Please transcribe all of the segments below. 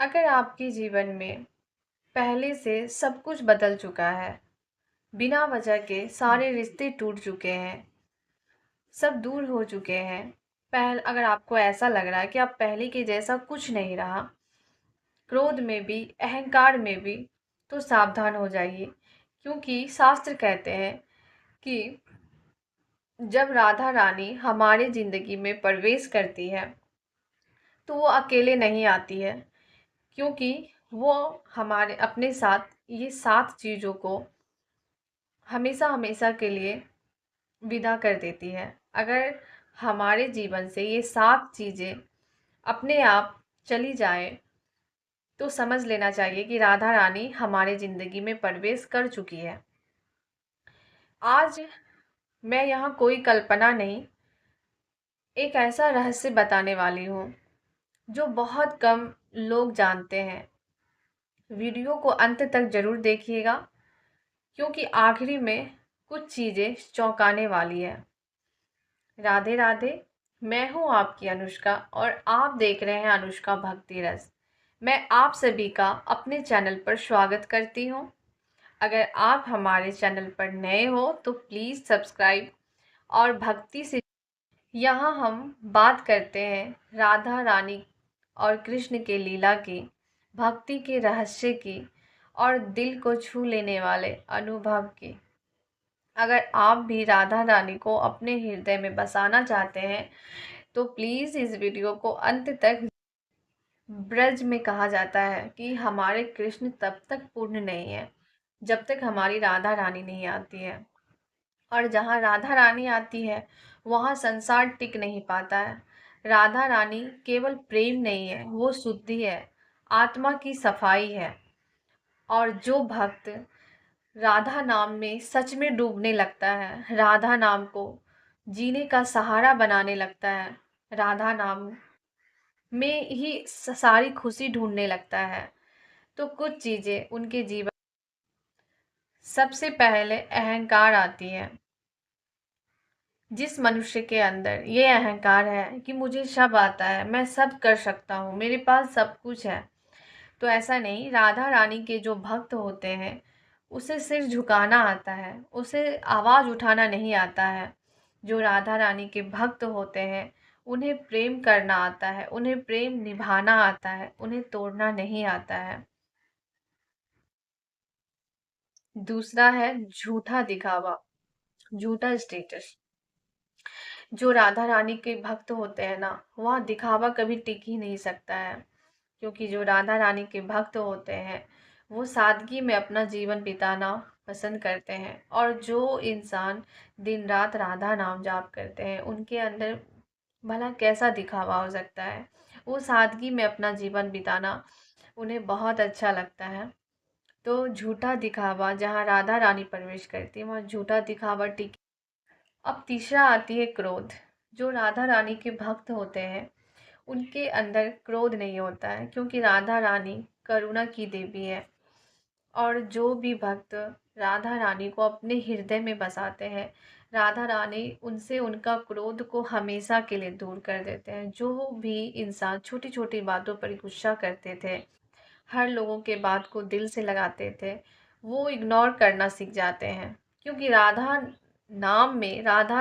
अगर आपके जीवन में पहले से सब कुछ बदल चुका है, बिना वजह के सारे रिश्ते टूट चुके हैं, सब दूर हो चुके हैं, अगर आपको ऐसा लग रहा है कि आप पहले के जैसा कुछ नहीं रहा, क्रोध में भी, अहंकार में भी, तो सावधान हो जाइए। क्योंकि शास्त्र कहते हैं कि जब राधा रानी हमारे ज़िंदगी में प्रवेश करती है, तो वो अकेले नहीं आती है, क्योंकि वो हमारे अपने साथ ये 7 चीज़ों को हमेशा हमेशा के लिए विदा कर देती है। अगर हमारे जीवन से ये 7 चीज़ें अपने आप चली जाएँ, तो समझ लेना चाहिए कि राधा रानी हमारे ज़िंदगी में प्रवेश कर चुकी है। आज मैं यहाँ कोई कल्पना नहीं, एक ऐसा रहस्य बताने वाली हूँ, जो बहुत कम लोग जानते हैं। वीडियो को अंत तक ज़रूर देखिएगा, क्योंकि आखिरी में कुछ चीज़ें चौंकाने वाली है। राधे राधे। मैं हूँ आपकी अनुष्का और आप देख रहे हैं अनुष्का भक्ति रस। मैं आप सभी का अपने चैनल पर स्वागत करती हूँ। अगर आप हमारे चैनल पर नए हो तो प्लीज़ सब्सक्राइब और भक्ति से। यहाँ हम बात करते हैं राधा रानी और कृष्ण के लीला की, भक्ति के रहस्य की और दिल को छू लेने वाले अनुभव की। अगर आप भी राधा रानी को अपने हृदय में बसाना चाहते हैं, तो प्लीज़ इस वीडियो को अंत तक। ब्रज में कहा जाता है कि हमारे कृष्ण तब तक पूर्ण नहीं है, जब तक हमारी राधा रानी नहीं आती है। और जहाँ राधा रानी आती है, वहाँ संसार टिक नहीं पाता है। राधा रानी केवल प्रेम नहीं है, वो शुद्धि है, आत्मा की सफाई है। और जो भक्त राधा नाम में सच में डूबने लगता है, राधा नाम को जीने का सहारा बनाने लगता है, राधा नाम में ही सारी खुशी ढूंढने लगता है, तो कुछ चीज़ें उनके जीवन। सबसे पहले अहंकार आती है। जिस मनुष्य के अंदर ये अहंकार है कि मुझे सब आता है, मैं सब कर सकता हूँ, मेरे पास सब कुछ है, तो ऐसा नहीं। राधा रानी के जो भक्त होते हैं, उसे सिर झुकाना आता है, उसे आवाज़ उठाना नहीं आता है। जो राधा रानी के भक्त होते हैं, उन्हें प्रेम करना आता है, उन्हें प्रेम निभाना आता है, उन्हें तोड़ना नहीं आता है। दूसरा है झूठा दिखावा, झूठा स्टेटस। जो राधा रानी के भक्त होते हैं ना, वहाँ दिखावा कभी टिक ही नहीं सकता है। क्योंकि जो राधा रानी के भक्त होते हैं, वो सादगी में अपना जीवन बिताना पसंद करते हैं। और जो इंसान दिन रात राधा नाम जाप करते हैं, उनके अंदर भला कैसा दिखावा हो सकता है। वो सादगी में अपना जीवन बिताना उन्हें बहुत अच्छा लगता है। तो झूठा दिखावा, जहाँ राधा रानी प्रवेश करती है, वहाँ झूठा दिखावा टिक। अब तीसरा आती है क्रोध। जो राधा रानी के भक्त होते हैं, उनके अंदर क्रोध नहीं होता है, क्योंकि राधा रानी करुणा की देवी है। और जो भी भक्त राधा रानी को अपने हृदय में बसाते हैं, राधा रानी उनसे उनका क्रोध को हमेशा के लिए दूर कर देते हैं। जो भी इंसान छोटी छोटी बातों पर गुस्सा करते थे, हर लोगों के बात को दिल से लगाते थे, वो इग्नोर करना सीख जाते हैं। क्योंकि राधा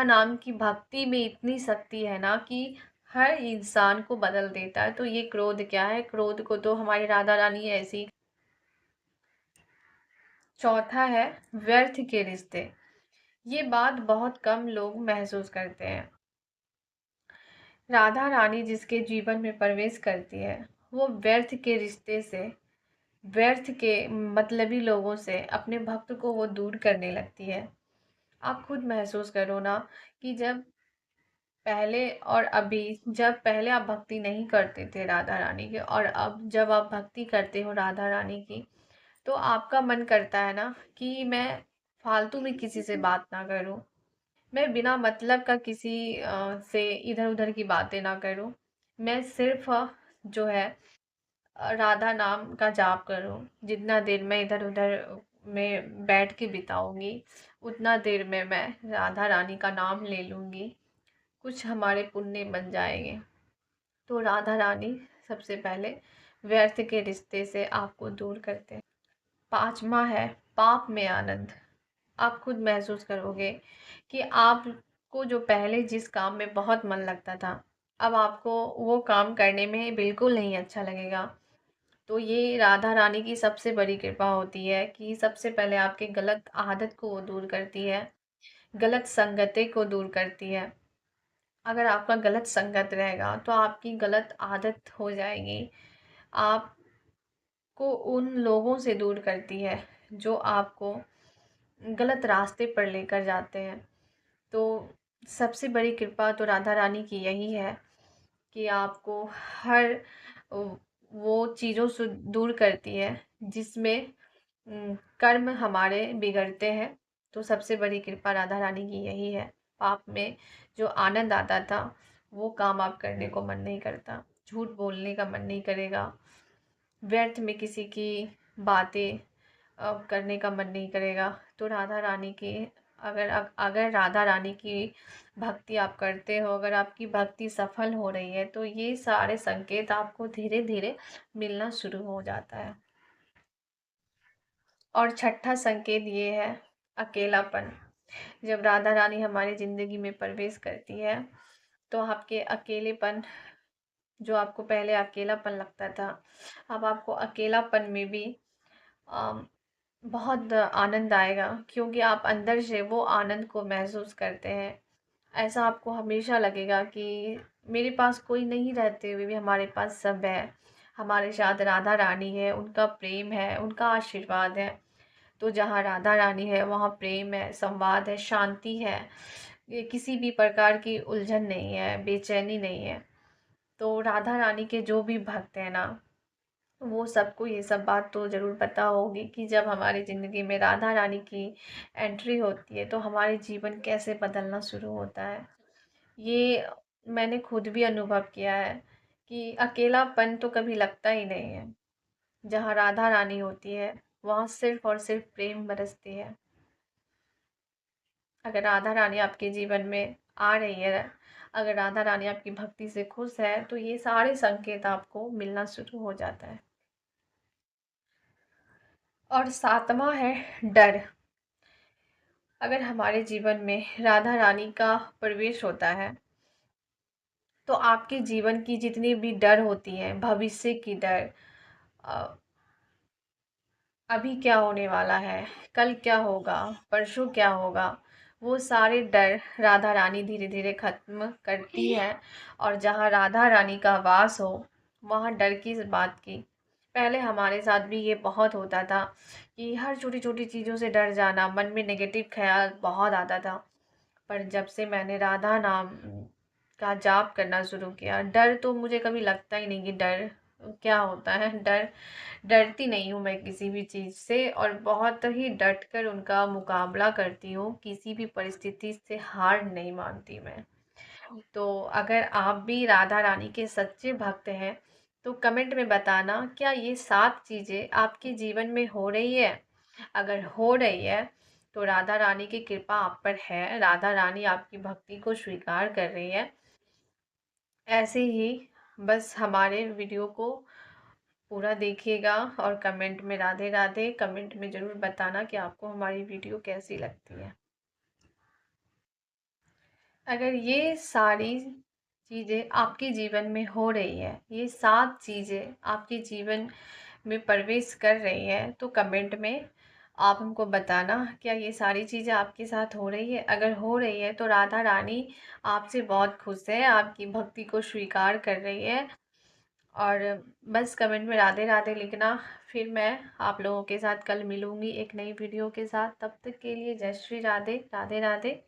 नाम की भक्ति में इतनी शक्ति है ना, कि हर इंसान को बदल देता है। तो ये क्रोध क्या है, क्रोध को तो हमारी राधा रानी ऐसी। चौथा है व्यर्थ के रिश्ते। ये बात बहुत कम लोग महसूस करते हैं। राधा रानी जिसके जीवन में प्रवेश करती है, वो व्यर्थ के रिश्ते से, व्यर्थ के मतलबी लोगों से अपने भक्त को वो दूर करने लगती है। आप खुद महसूस करो ना, कि जब पहले और अभी, जब पहले आप भक्ति नहीं करते थे राधा रानी की, और अब जब आप भक्ति करते हो राधा रानी की, तो आपका मन करता है ना कि मैं फालतू में किसी से बात ना करूं, मैं बिना मतलब का किसी से इधर उधर की बातें ना करूं, मैं सिर्फ जो है राधा नाम का जाप करूं। जितना देर मैं इधर उधर में बैठ के बिताऊंगी, उतना देर में मैं राधा रानी का नाम ले लूंगी, कुछ हमारे पुण्य बन जाएंगे। तो राधा रानी सबसे पहले व्यर्थ के रिश्ते से आपको दूर करते हैं। 5वां है पाप में आनंद। आप खुद महसूस करोगे कि आपको जो पहले जिस काम में बहुत मन लगता था, अब आपको वो काम करने में बिल्कुल नहीं अच्छा लगेगा। तो ये राधा रानी की सबसे बड़ी कृपा होती है कि सबसे पहले आपके गलत आदत को वो दूर करती है, गलत संगति को दूर करती है। अगर आपका गलत संगत रहेगा तो आपकी गलत आदत हो जाएगी। आपको उन लोगों से दूर करती है जो आपको गलत रास्ते पर लेकर जाते हैं। तो सबसे बड़ी कृपा तो राधा रानी की यही है कि आपको हर वो चीज़ों से दूर करती है जिसमें कर्म हमारे बिगड़ते हैं। तो सबसे बड़ी कृपा राधा रानी की यही है। पाप में जो आनंद आता था वो काम आप करने को मन नहीं करता, झूठ बोलने का मन नहीं करेगा, व्यर्थ में किसी की बातें करने का मन नहीं करेगा। तो राधा रानी की अगर राधा रानी की भक्ति आप करते हो, अगर आपकी भक्ति सफल हो रही है, तो ये सारे संकेत आपको धीरे धीरे मिलना शुरू हो जाता है। और छठा संकेत ये है अकेलापन। जब राधा रानी हमारी ज़िंदगी में प्रवेश करती है तो आपके अकेलेपन, जो आपको पहले अकेलापन लगता था, अब आपको अकेलापन में भी अम, बहुत आनंद आएगा, क्योंकि आप अंदर से वो आनंद को महसूस करते हैं। ऐसा आपको हमेशा लगेगा कि मेरे पास कोई नहीं रहते हुए भी हमारे पास सब है। हमारे साथ राधा रानी है, उनका प्रेम है, उनका आशीर्वाद है। तो जहाँ राधा रानी है वहाँ प्रेम है, संवाद है, शांति है। ये किसी भी प्रकार की उलझन नहीं है, बेचैनी नहीं है। तो राधा रानी के जो भी भक्त हैं ना, वो सबको ये सब बात तो ज़रूर पता होगी कि जब हमारी ज़िंदगी में राधा रानी की एंट्री होती है तो हमारे जीवन कैसे बदलना शुरू होता है। ये मैंने खुद भी अनुभव किया है कि अकेलापन तो कभी लगता ही नहीं है। जहाँ राधा रानी होती है वहाँ सिर्फ और सिर्फ प्रेम बरसती है। अगर राधा रानी आपके जीवन में आ रही है, अगर राधा रानी आपकी भक्ति से खुश है, तो ये सारे संकेत आपको मिलना शुरू हो जाता है। और 7वां है डर। अगर हमारे जीवन में राधा रानी का प्रवेश होता है तो आपके जीवन की जितनी भी डर होती हैं, भविष्य की डर, अ, अभी क्या होने वाला है, कल क्या होगा, परसों क्या होगा, वो सारे डर राधा रानी धीरे धीरे खत्म करती है। और जहाँ राधा रानी का वास हो वहाँ डर किस बात की। पहले हमारे साथ भी ये बहुत होता था कि हर छोटी छोटी चीज़ों से डर जाना, मन में नेगेटिव ख्याल बहुत आता था। पर जब से मैंने राधा नाम का जाप करना शुरू किया, डर तो मुझे कभी लगता ही नहीं कि डर क्या होता है। डरती नहीं हूँ मैं किसी भी चीज़ से, और बहुत ही डट कर उनका मुकाबला करती हूँ। किसी भी परिस्थिति से हार नहीं मानती मैं। तो अगर आप भी राधा रानी के सच्चे भक्त हैं तो कमेंट में बताना, क्या ये 7 चीज़ें आपके जीवन में हो रही है? अगर हो रही है तो राधा रानी की कृपा आप पर है, राधा रानी आपकी भक्ति को स्वीकार कर रही है। ऐसे ही बस हमारे वीडियो को पूरा देखिएगा और कमेंट में राधे राधे कमेंट में ज़रूर बताना कि आपको हमारी वीडियो कैसी लगती है। अगर ये सारी चीज़ें आपके जीवन में हो रही है, ये 7 चीज़ें आपके जीवन में प्रवेश कर रही हैं, तो कमेंट में आप हमको बताना, क्या ये सारी चीज़ें आपके साथ हो रही है? अगर हो रही है तो राधा रानी आपसे बहुत खुश है, आपकी भक्ति को स्वीकार कर रही है। और बस कमेंट में राधे राधे लिखना। फिर मैं आप लोगों के साथ कल मिलूँगी एक नई वीडियो के साथ। तब तक के लिए जय श्री राधे, राधे राधे।